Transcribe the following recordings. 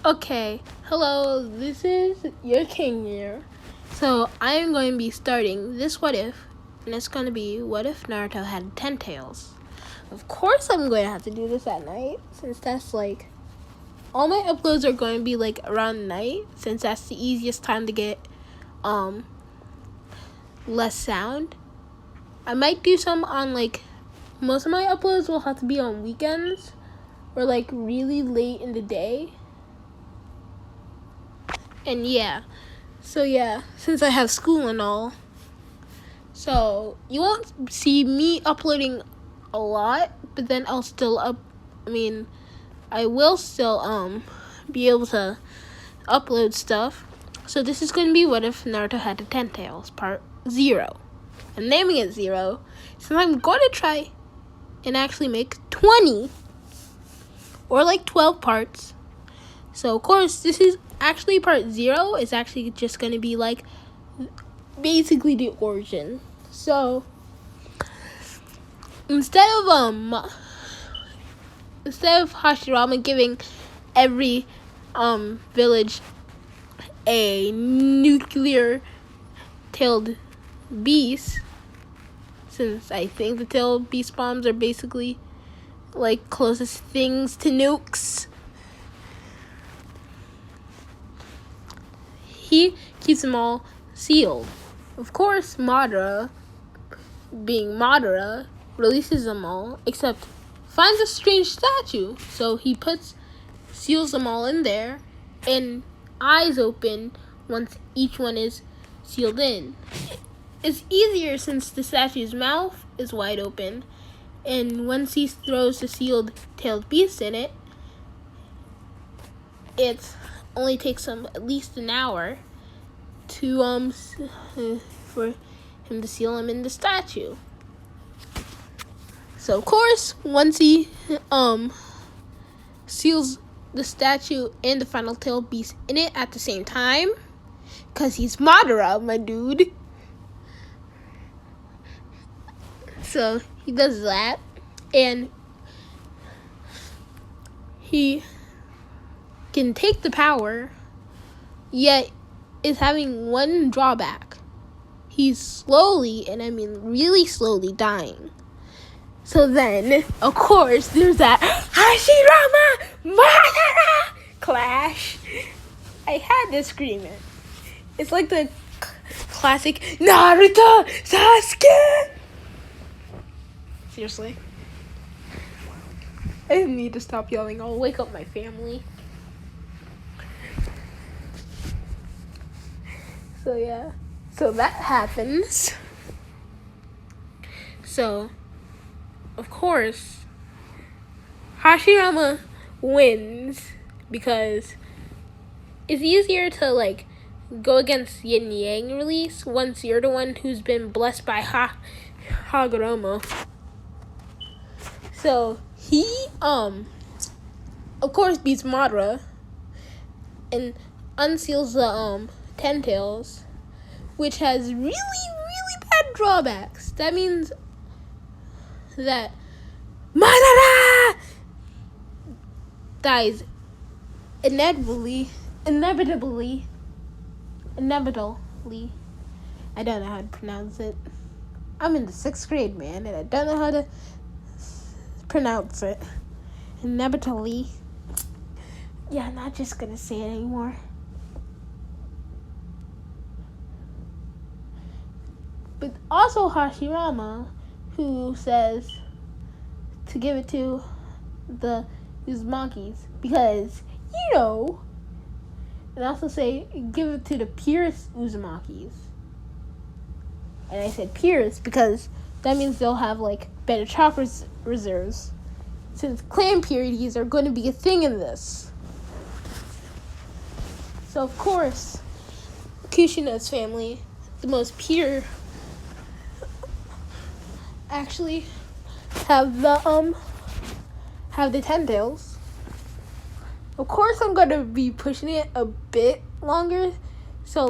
Okay, hello, this is your king here. So I am going to be starting this what if, and it's going to be what if Naruto had 10 tails. Of course I'm going to have to do this at night, since that's all my uploads are going to be around night, since that's the easiest time to get less sound. I might do some on most of my uploads will have to be on weekends or really late in the day. And since I have school and all, so you won't see me uploading a lot, but then I will still be able to upload stuff. So this is going to be what if Naruto had 10 tails, part 0. I'm naming it 0, so I'm going to try and actually make 20 or 12 parts. So of course this is actually part 0 is actually just going to be basically the origin. So instead of Hashirama giving every village a nuclear-tailed beast, since I think the tailed beast bombs are basically closest things to nukes, he keeps them all sealed. Of course, Madara, being Madara, releases them all, except finds a strange statue. So he seals them all in there, and eyes open once each one is sealed in. It's easier since the statue's mouth is wide open, and once he throws the sealed tailed beast in it, it only takes him at least an hour to for him to seal him in the statue. So of course, once he seals the statue and the final tailed beast in it at the same time, cause he's Madara, my dude. So he does that, and he can take the power, yet is having one drawback. He's slowly, and I mean really slowly, dying. So then, of course, there's that Hashirama Madara clash. I had to scream it. It's like the classic Naruto Sasuke. Seriously. I need to stop yelling. I'll wake up my family. So that happens. So, of course, Hashirama wins because it's easier to go against Yin Yang release once you're the one who's been blessed by Hagoromo. So he of course beats Madara and unseals the 10 tails, which has really bad drawbacks. That means that Madara dies inevitably. I don't know how to pronounce it. I'm in the 6th grade, man, and I don't know how to pronounce it. Inevitably. Yeah, I'm not just gonna say it anymore. But also Hashirama, who says to give it to the Uzumakis, because, and also say give it to the purest Uzumakis. And I said purest because that means they'll have better chakra reserves, since clan purities are going to be a thing in this. So of course, Kushina's family, the most pure, actually have the 10 tails. Of course I'm gonna be pushing it a bit longer, so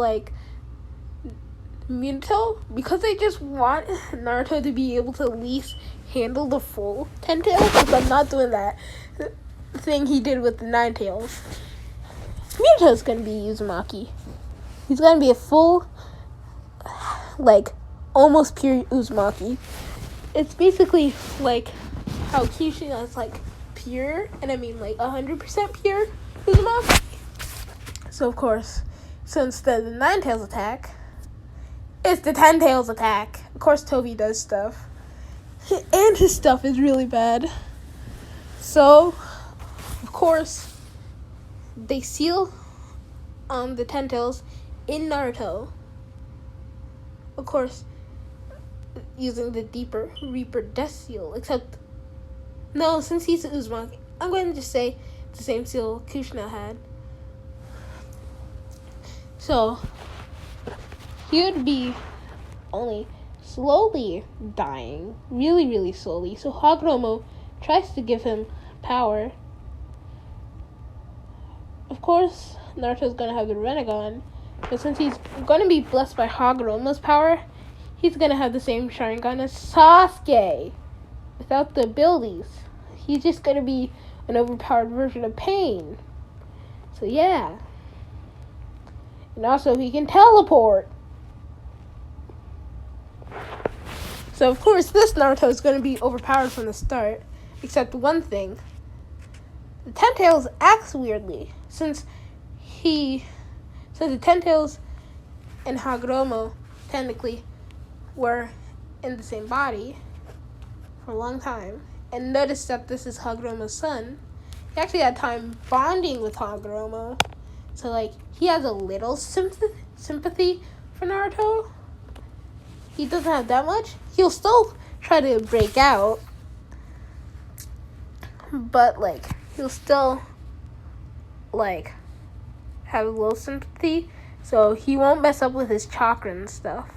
Minato, because I just want Naruto to be able to at least handle the full 10 tails, because I'm not doing that thing he did with the 9 tails. Naruto's gonna be Uzumaki. He's gonna be a full, like, almost pure Uzumaki. It's basically like how Kushina is like pure, and I mean like 100% pure Uzumaki. So of course, so instead of the Nine Tails attack, it's the 10 Tails attack. Of course, Toby does stuff, and his stuff is really bad. So, of course, they seal the 10 Tails in Naruto. Of course, using the deeper Reaper Death Seal. Except, no, since he's an Uzumaki, I'm going to just say it's the same seal Kushina had. So, he would be only slowly dying, really, really slowly. So Hagoromo tries to give him power. Of course, Naruto's gonna have the Rinnegan, but since he's gonna be blessed by Hagoromo's power, he's gonna have the same Sharingan as Sasuke, without the abilities. He's just gonna be an overpowered version of Pain. So yeah. And also, he can teleport. So, of course, this Naruto is going to be overpowered from the start. Except one thing. The 10 Tails acts weirdly. Since the 10 Tails and Hagoromo technically were in the same body for a long time. And notice that this is Hagoromo's son. He actually had time bonding with Hagoromo. So, like, he has a little sympathy for Naruto. He doesn't have that much. He'll still try to break out. But, like, he'll still, like, have a little sympathy. So, he won't mess up with his chakra and stuff.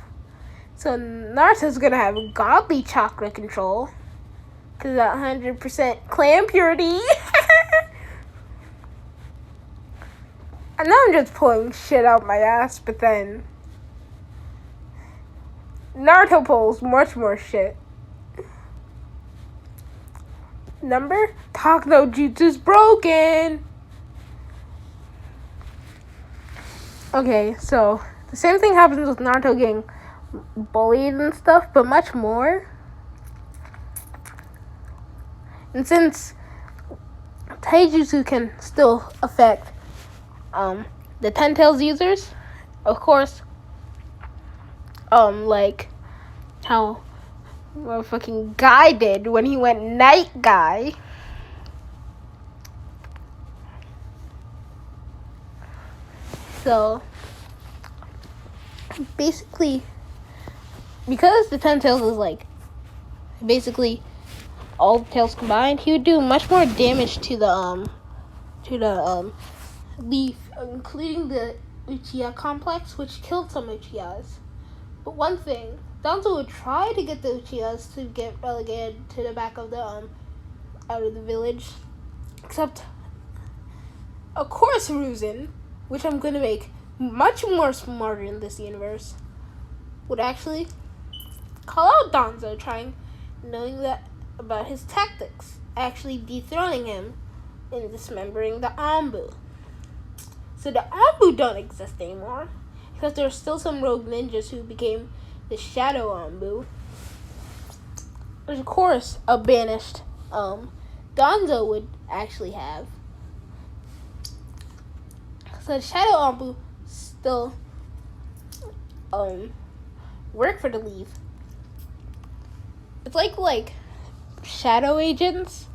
So, Naruto's gonna have godly chakra control. Because that 100% clan purity. I know I'm just pulling shit out my ass, but then Naruto pulls much more shit. Number? Talk no jutsu's broken. Okay, so the same thing happens with Naruto getting bullied and stuff, but much more. And since Taijutsu can still affect the 10 Tails users, of course, like how fucking Guy did when he went Night Guy. So, basically, because the 10 Tails is like, basically, all the tails combined, he would do much more damage to the leaf, including the Uchiha complex, which killed some Uchihas. But one thing, Danzo would try to get the Uchihas to get relegated to the back of the out of the village. Except, of course, Hiruzen, which I'm gonna make much more smarter in this universe, would actually call out Danzo, knowing that about his tactics, actually dethroning him and dismembering the Anbu. So the Anbu don't exist anymore, because there are still some rogue ninjas who became the Shadow Anbu. Which of course a banished Danzo would actually have. So the Shadow Anbu still work for the Leaf. It's like shadow agents,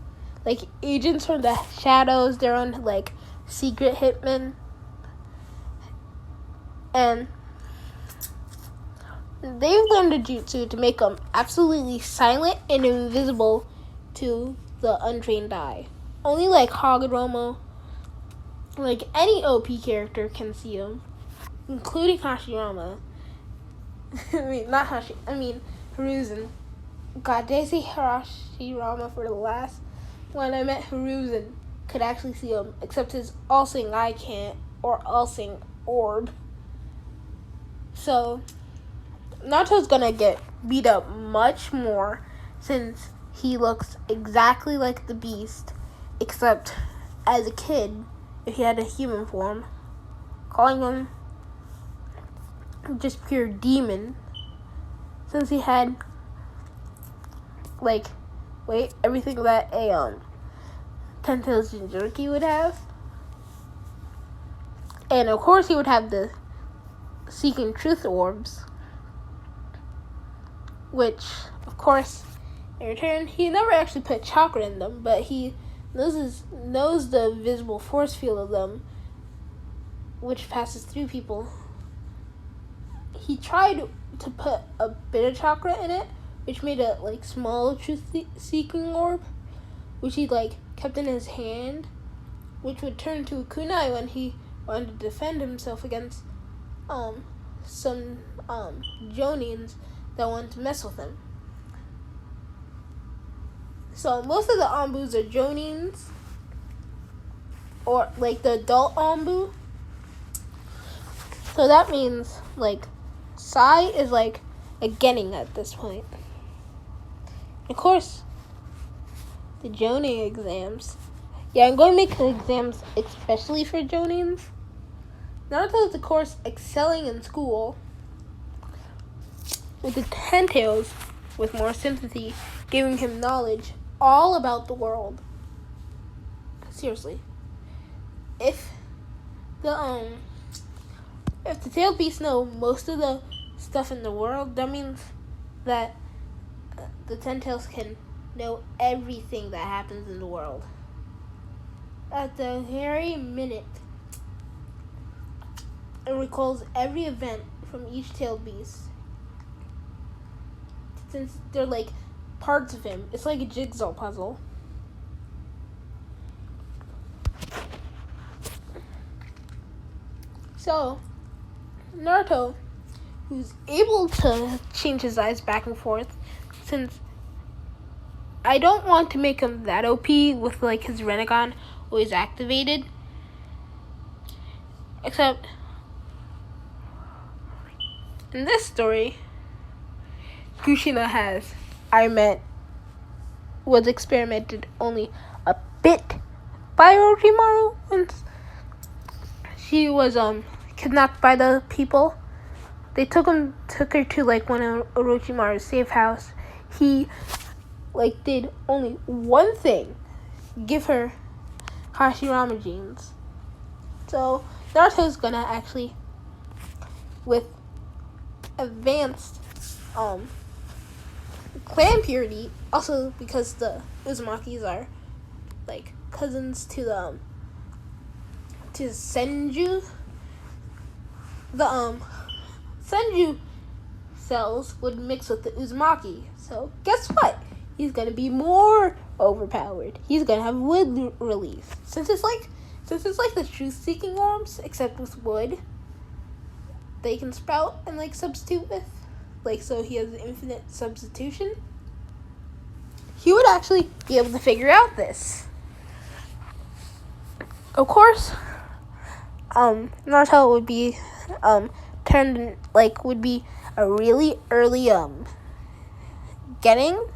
like agents from the shadows, their own like secret hitmen, and they've learned a jutsu to make them absolutely silent and invisible to the untrained eye. Only like Hagoromo, like any OP character can see them, including Hashirama. Hiruzen. God, did I say Hashirama for the last one? I meant Hiruzen could actually see him, except his all-seeing eye can't, or all-seeing orb. So, Naruto's gonna get beat up much more since he looks exactly like the Beast, except as a kid, if he had a human form, calling him just pure demon, since he had everything that a 10-tails jinchuriki would have. And of course he would have the seeking truth orbs, which of course in return he never actually put chakra in them, but he knows the visible force field of them, which passes through people. He tried to put a bit of chakra in it, which made a small truth-seeking orb, which he kept in his hand, which would turn to a kunai when he wanted to defend himself against some jonins that wanted to mess with him. So most of the Anbus are jonins, or the adult Anbu. So that means Sai is a Genin at this point. Of course, the Jonin exams. Yeah, I'm going to make exams especially for Jonins. Naruto is, of course, excelling in school, with the 10-tails with more sympathy, giving him knowledge all about the world. Seriously. If the tailed beasts know most of the stuff in the world, that means that the 10-tails can know everything that happens in the world. At the very minute, it recalls every event from each tailed beast. Since they're parts of him, it's like a jigsaw puzzle. So, Naruto, who's able to change his eyes back and forth, since I don't want to make him that OP with his Rinnegan always activated, except in this story, Kushina was experimented only a bit by Orochimaru once she was kidnapped by the people. They took her to one of Orochimaru's safe house. He did only one thing: give her Hashirama genes. So Naruto's gonna actually, with advanced clan purity, also because the Uzumakis are cousins to the Senju. The Senju cells would mix with the Uzumaki. So guess what? He's gonna be more overpowered. He's gonna have wood release. Since it's like the truth-seeking orbs, except with wood, they can sprout and substitute with. So he has infinite substitution. He would actually be able to figure out this. Of course, Naruto would be would be a really early Genin,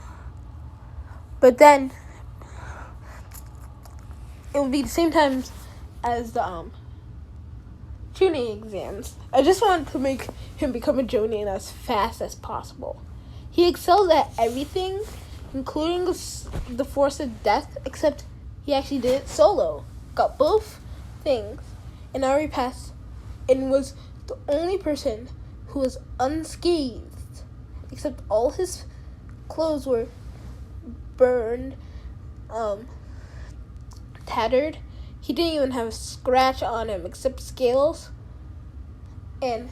but then it would be the same time as the tuning exams. I just wanted to make him become a Jonin as fast as possible. He excels at everything, including the force of death, except he actually did it solo. Got both things in every pass, and was the only person who was unscathed, except all his clothes were burned, tattered. He didn't even have a scratch on him except scales. And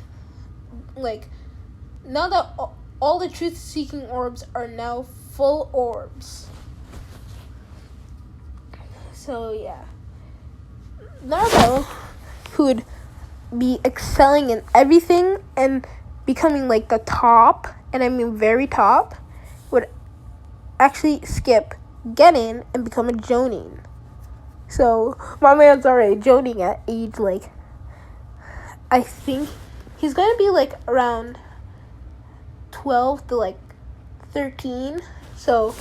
now that all the truth-seeking orbs are now full orbs. So yeah, Naruto, who would be excelling in everything and becoming the top, and I mean very top, would actually skip Genin and become a Jonin. So my man's already Jonin at age I think he's gonna be around 12 to 13. So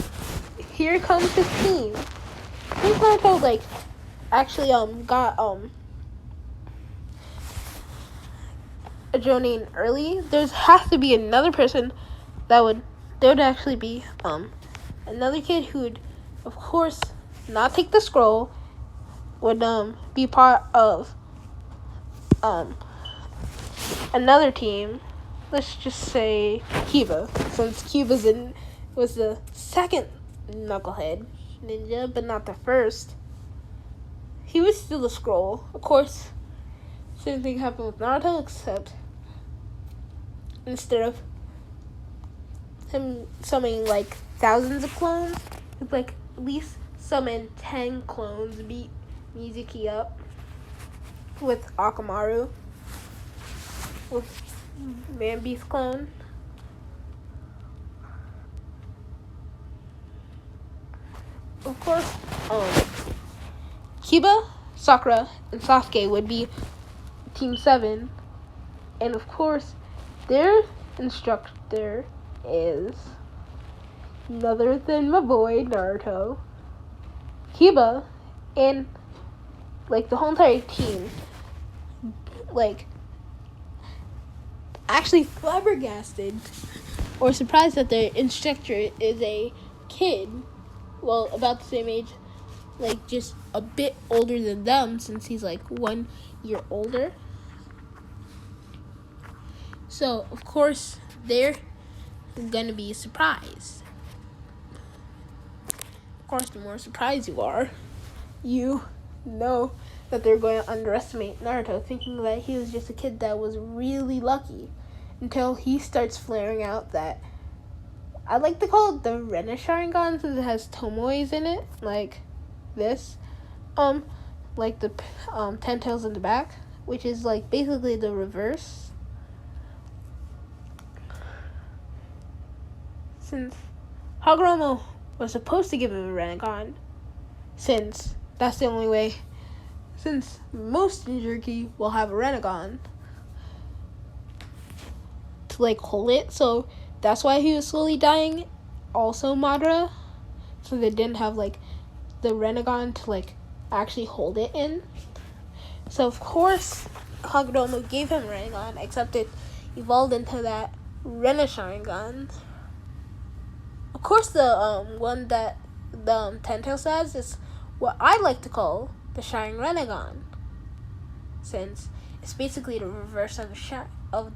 here comes his team. Here's Naruto actually got a Jonin early, there has to be another person there would actually be another kid who would, of course, not take the scroll, would be part of another team. Let's just say Kiba, since Kiba was the second knucklehead ninja, but not the first. He was still the scroll. Of course, same thing happened with Naruto, except instead of him summoning like thousands of clones, it's like at least summon 10 clones, beat Mizuki up with Akamaru, with Man Beast clone. Of course, Kiba, Sakura, and Sasuke would be Team 7. And of course, their instructor is none other than my boy Naruto. Kiba and like the whole entire team, like, actually flabbergasted or surprised that their instructor is a kid, well, about the same age, like just a bit older than them, since he's like 1 year older. So of course they're gonna be surprised. Of course, the more surprised you are, you know that they're going to underestimate Naruto, thinking that he was just a kid that was really lucky, until he starts flaring out that, I like to call it the Rena Sharingan, since it has Tomoes in it, like this, like the 10 tails in the back, which is like basically the reverse. Since Hagoromo was supposed to give him a Rinnegan, since that's the only way, since most jinchuriki will have a Rinnegan to like hold it, so that's why he was slowly dying. Also Madara, so they didn't have like the Rinnegan to like actually hold it in. So of course Hagoromo gave him Rinnegan, except it evolved into that Rena Sharingan. Of course, the one that the Ten-Tails has is what I like to call the Shining Rinnegan, since it's basically the reverse of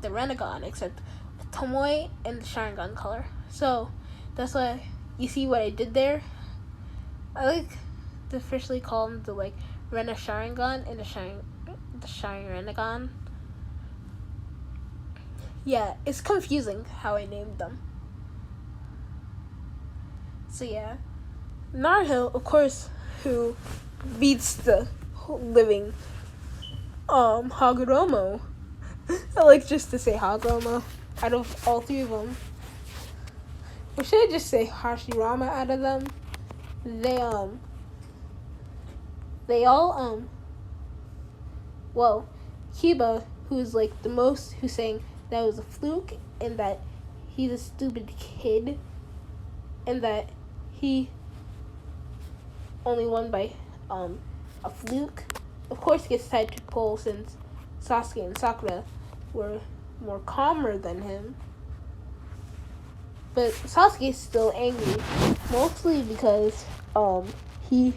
the Rinnegan, except with Tomoe and the Sharingan color. So that's why you see what I did there. I like to officially call them the like Rena Sharingan and the Shining Rinnegan. Yeah, it's confusing how I named them. So yeah, Naruto, of course, who beats the living Hagoromo. I like just to say Hagoromo out of all three of them. Or should I just say Hashirama out of them? They all well, Kiba, who's like the most, who's saying that was a fluke and that he's a stupid kid and that he only won by a fluke. Of course, he gets tied to pole, since Sasuke and Sakura were more calmer than him. But Sasuke is still angry, mostly because he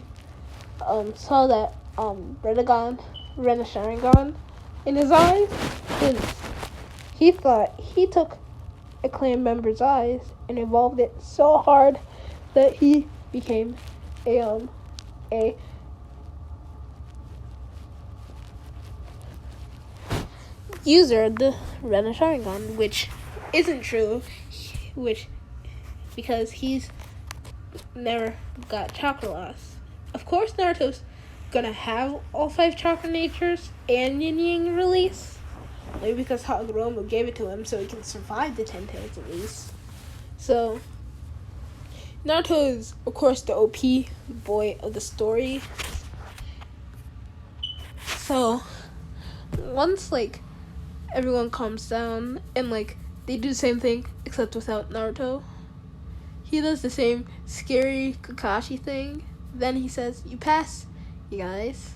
saw that Rena Sharingan in his eyes, since he thought he took a clan member's eyes and evolved it so hard that he became a user of the Rena Sharingan, which isn't true, because he's never got chakra loss. Of course, Naruto's gonna have all 5 chakra natures and Yin Yang release, maybe because Hagoromo gave it to him so he can survive the 10 tails at least. So Naruto is, of course, the OP boy of the story. So once like everyone calms down and like they do the same thing except without Naruto, he does the same scary Kakashi thing. Then he says, "You pass, you guys.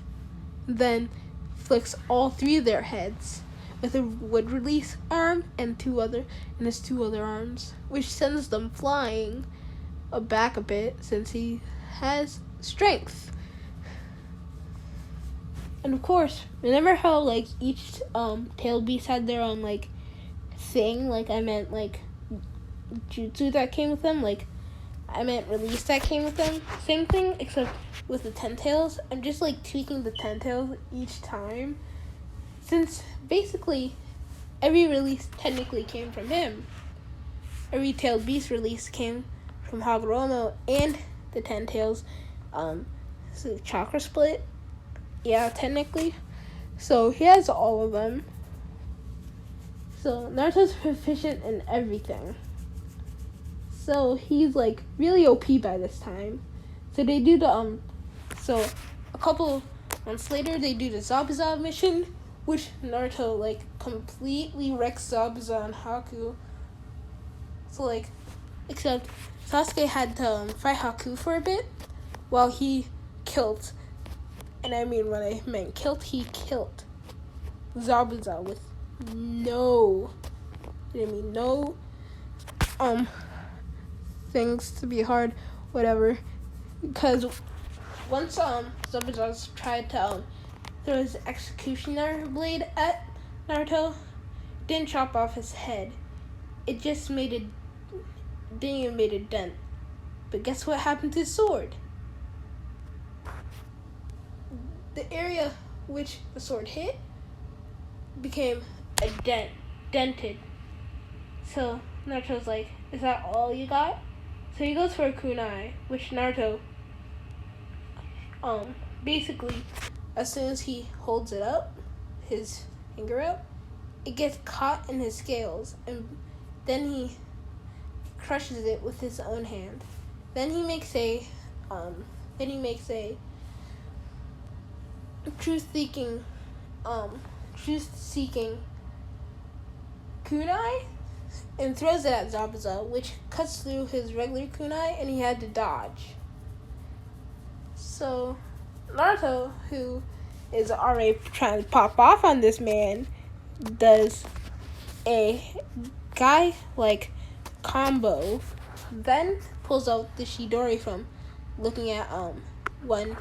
Then flicks all 3 of their heads with a wood release arm and his 2 other arms, which sends them flying back a bit since he has strength. And of course, remember how like each tail beast had their own like thing? Like I meant like jutsu that came with them, like I meant release that came with them. Same thing, except with the 10 tails. I'm just like tweaking the 10 tails each time, since basically every release technically came from him. Every tailed beast release came from Hagoromo and the 10 tails. So chakra split. Yeah, technically. So he has all of them. So Naruto's proficient in everything. So he's like really OP by this time. So they do the so a couple months later they do the Zabuza mission, which Naruto like completely wrecks Zabuza and Haku. So like, except Sasuke had to fight Haku for a bit while he killed. And I mean, when I meant killed, he killed Zabuza with no things to be hard, whatever. Because once Zabuza tried to throw his executioner blade at Naruto, didn't chop off his head. It just didn't even make a dent. But guess what happened to his sword? The area which the sword hit became dented. So Naruto's like, is that all you got? So he goes for a kunai, which Naruto, basically, as soon as he holds it up, his finger up, it gets caught in his scales, and then he crushes it with his own hand. Then he makes a truth-seeking kunai and throws it at Zabuza, which cuts through his regular kunai, and he had to dodge. So Naruto, who is already trying to pop off on this man, does a guy like combo, then pulls out the Chidori from looking at when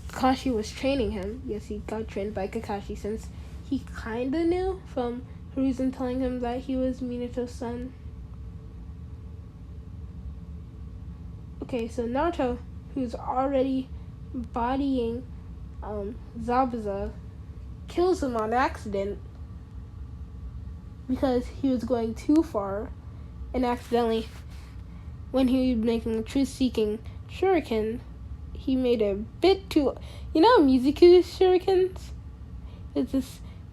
Kakashi was training him. Yes, he got trained by Kakashi since he kinda knew from Hiruzen telling him that he was Minato's son. Okay, so Naruto, who's already bodying Zabuza, kills him on accident because he was going too far, and accidentally, when he was making a truth-seeking shuriken, he made a bit too... You know Mizuku's shurikens? It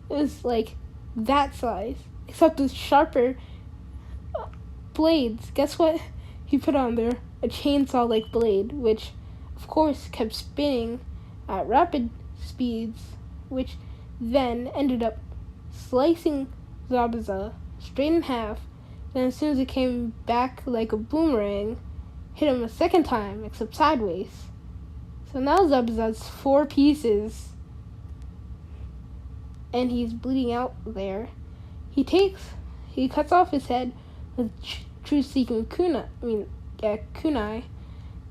was like that size, except with sharper blades. Guess what he put on there? A chainsaw-like blade, which, of course, kept spinning at rapid speeds, which then ended up slicing Zabuza straight in half. Then as soon as it came back like a boomerang, hit him a second time, except sideways. So now Zabuza's 4 pieces, and he's bleeding out there. He cuts off his head with truth-seeking kunai,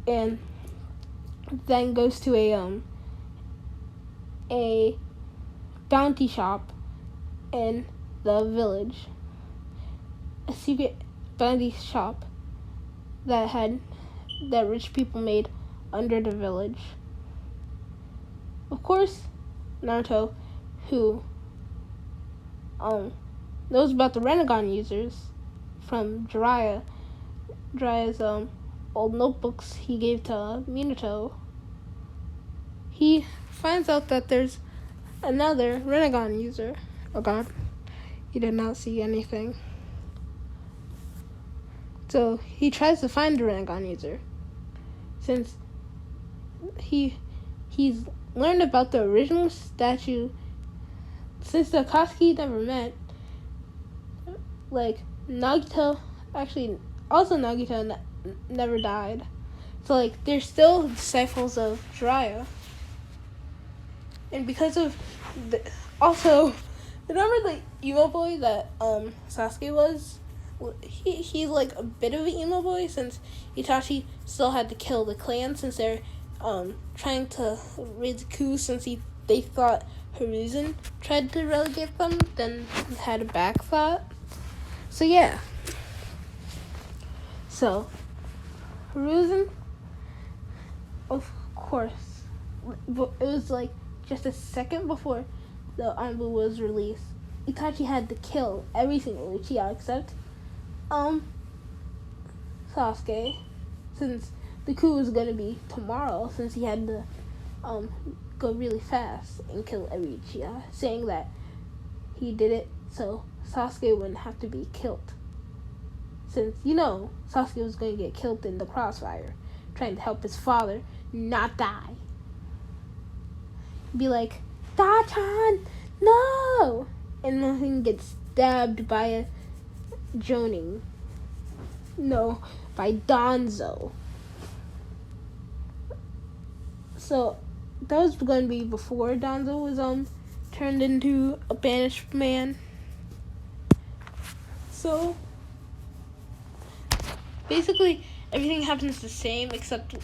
and then goes to a bounty shop in the village. A secret bounty shop that rich people made under the village. Of course, Naruto, who knows about the Rinnegan users from Jiraiya's old notebooks he gave to Minato, he finds out that there's another Rinnegan user. Oh god, he did not see anything. So he tries to find the Rinnegan user, since he's learned about the original statue. Since the Akatsuki never met, like Nagito never died. So like they're still disciples of Jiraiya. And because of also, remember the emo boy that Sasuke was? He's like a bit of an emo boy since Itachi still had to kill the clan since they're trying to raise a coup since they thought Hiruzen tried to relegate them, then had a back thought. So yeah. So Hiruzen, of course, it was like just a second before the Anbu was released. Itachi had to kill every single Uchiha except Sasuke, since the coup was gonna be tomorrow, since he had to go really fast and kill every Uchiha, saying that he did it so Sasuke wouldn't have to be killed. Since, Sasuke was going to get killed in the crossfire, trying to help his father not die. Be like, Da-chan, no! And nothing gets stabbed by a Jonin. No, by Danzo. So, that was going to be before Danzo was turned into a banished man. So, basically, everything happens the same except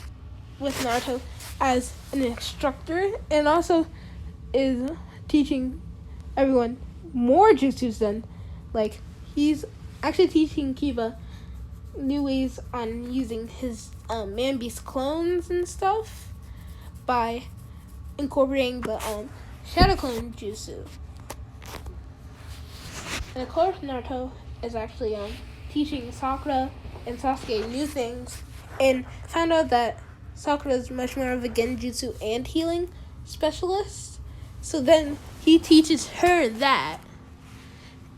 with Naruto as an instructor, and also is teaching everyone more jutsus than, like, he's actually teaching Kiba new ways on using his Man Beast clones and stuff by incorporating the Shadow Clone Jutsu. And of course, Naruto is actually teaching Sakura and Sasuke new things, and found out that Sakura is much more of a genjutsu and healing specialist. So then he teaches her that,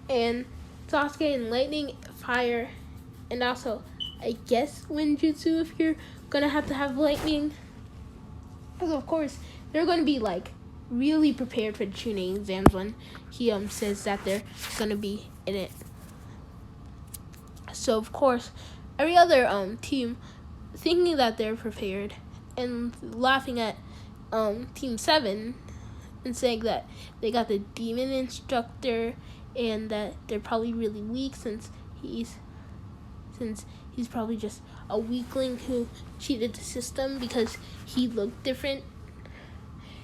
and Sasuke in lightning, fire, and also I guess wind jutsu if you're gonna have to have lightning. Because of course they're gonna be like really prepared for the Chunin exams when he says that they're gonna be in it. So of course every other team thinking that they're prepared and laughing at Team 7 and saying that they got the demon instructor and that they're probably really weak since he's probably just a weakling who cheated the system because he looked different.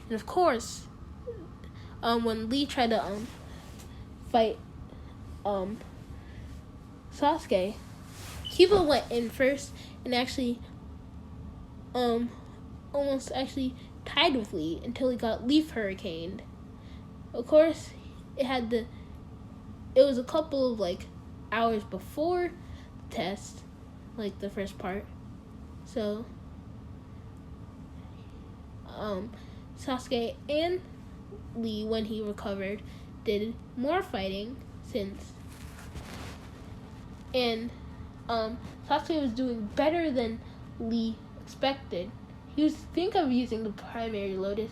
And of course, when Lee tried to fight Sasuke, Kiba went in first and actually almost actually tied with Lee until he got Leaf Hurricaned. Of course, it was a couple of like hours before the test, like the first part. So Sasuke and Lee, when he recovered, did more fighting and Sasuke was doing better than Lee expected. He was thinking of using the primary Lotus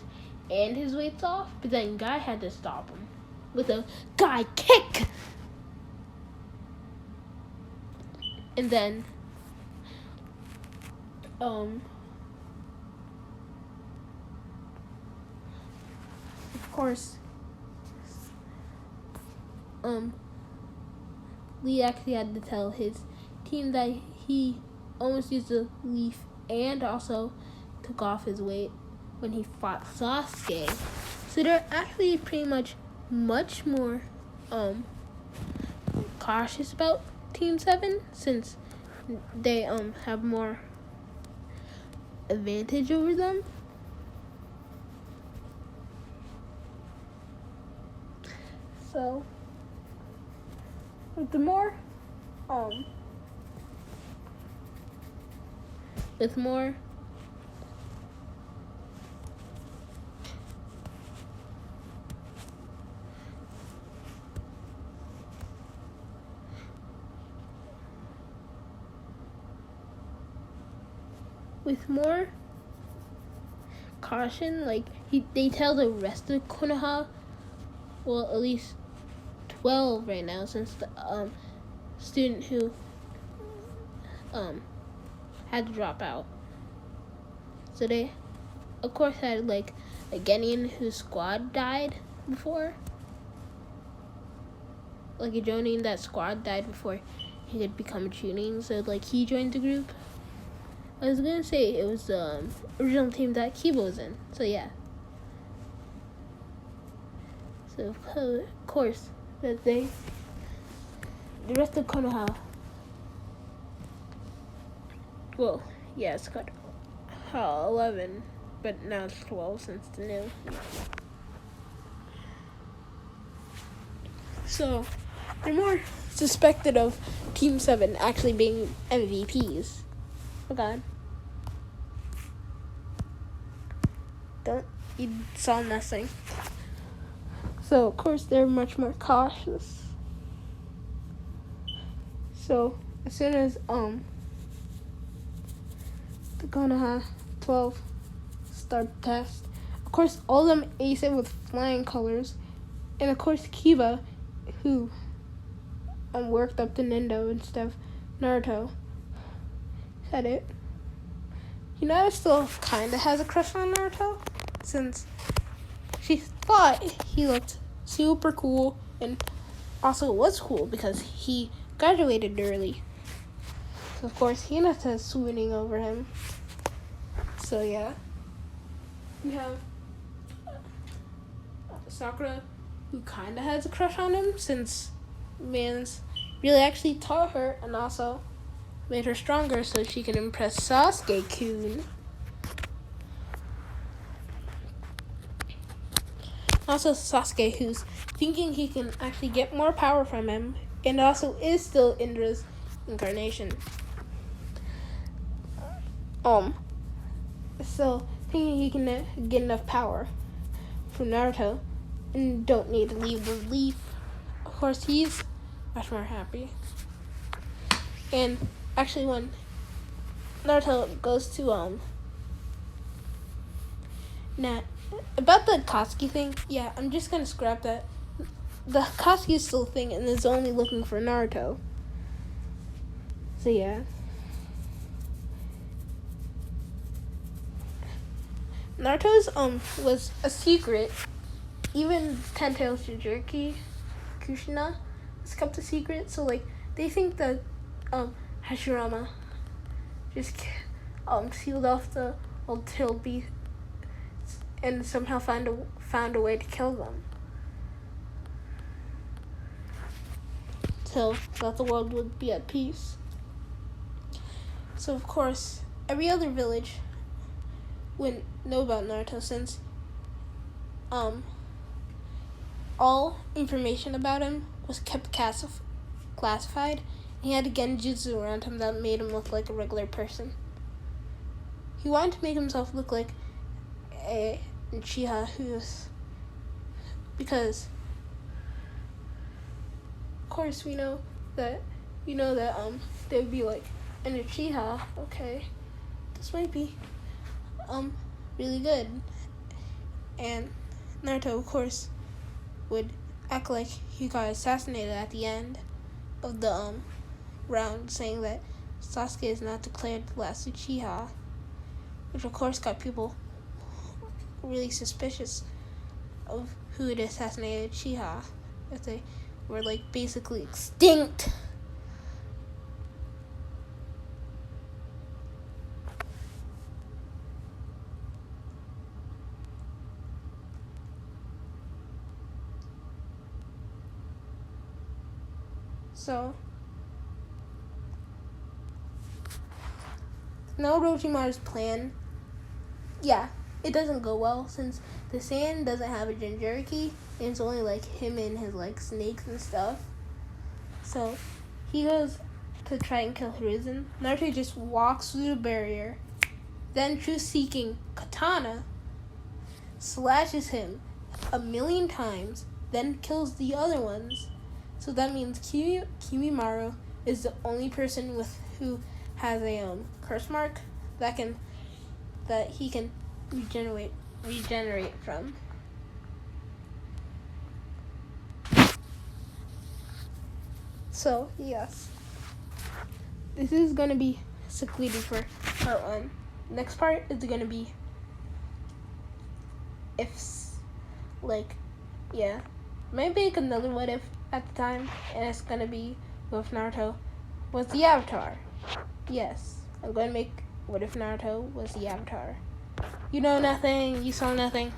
and his weights off, but then Guy had to stop him with a Guy kick. And then of course Lee actually had to tell his team that he almost used a leaf and also took off his weight when he fought Sasuke. So they're actually pretty much much more cautious about Team 7 since they have more advantage over them. So with more caution, like they tell the rest of Konoha, well at least 12 right now since the student who had to drop out So they, of course, had like a Genin whose squad died before. Like a Jonin that squad died before he could become a Chunin. So like he joined the group. I was gonna say it was the original team that Kiba was in. So yeah. So of course that the rest of Konoha. Well, yeah, it's got 11, but now it's 12 since the new. So they're more suspected of Team 7 actually being MVPs. Oh God. Don't, you saw nothing. So of course they're much more cautious. So as soon as the Konoha 12 start test, of course all of them ace it with flying colors, and of course Kiba, who worked up to Nendo instead of Naruto, said it. Hinata still kinda has a crush on Naruto, since she thought he looked super cool, and also was cool because he graduated early. So of course Hinata is swooning over him. So yeah. We have Sakura, who kinda has a crush on him, since man's really actually taught her and also made her stronger so she can impress Sasuke-kun. Also Sasuke, who's thinking he can actually get more power from him, and also is still Indra's incarnation. So thinking he can get enough power from Naruto and don't need to leave the leaf. Of course, he's much more happy. And actually, when Naruto goes to about the Akatsuki thing, yeah, I'm just gonna scrap that. The Akatsuki is still a thing and is only looking for Naruto. So yeah. Naruto's was a secret. Even Tento Jinchuriki Kushina is kept a secret. So like they think that Hashirama just sealed off the old tail beast and somehow found a way to kill them, so that the world would be at peace. So of course every other village wouldn't know about Naruto, since all information about him was kept classified. He had a genjutsu around him that made him look like a regular person. He wanted to make himself look like a Uchiha, because of course we know that they would be like, an Uchiha, okay, this might be really good. And Naruto, of course, would act like he got assassinated at the end of the round, saying that Sasuke is not declared the last Uchiha, which of course got people really suspicious of who had assassinated Uchiha, if they were like basically extinct. So now Orochimaru's plan, yeah, it doesn't go well, since the Saiyan doesn't have a Jinchuriki, and it's only like him and his like snakes and stuff. So he goes to try and kill Hiruzen. Naruto just walks through the barrier, then truth-seeking Katana slashes him 1,000,000 times, then kills the other ones. So that means Kimimaru is the only person who has a curse mark that he can regenerate from. So yes, this is gonna be secluded for part 1. next part is gonna be ifs. Like, yeah. Maybe make another what if at the time, and it's gonna be with Naruto was the Avatar. Yes, I'm gonna make what if Naruto was the Avatar. You know nothing, you saw nothing.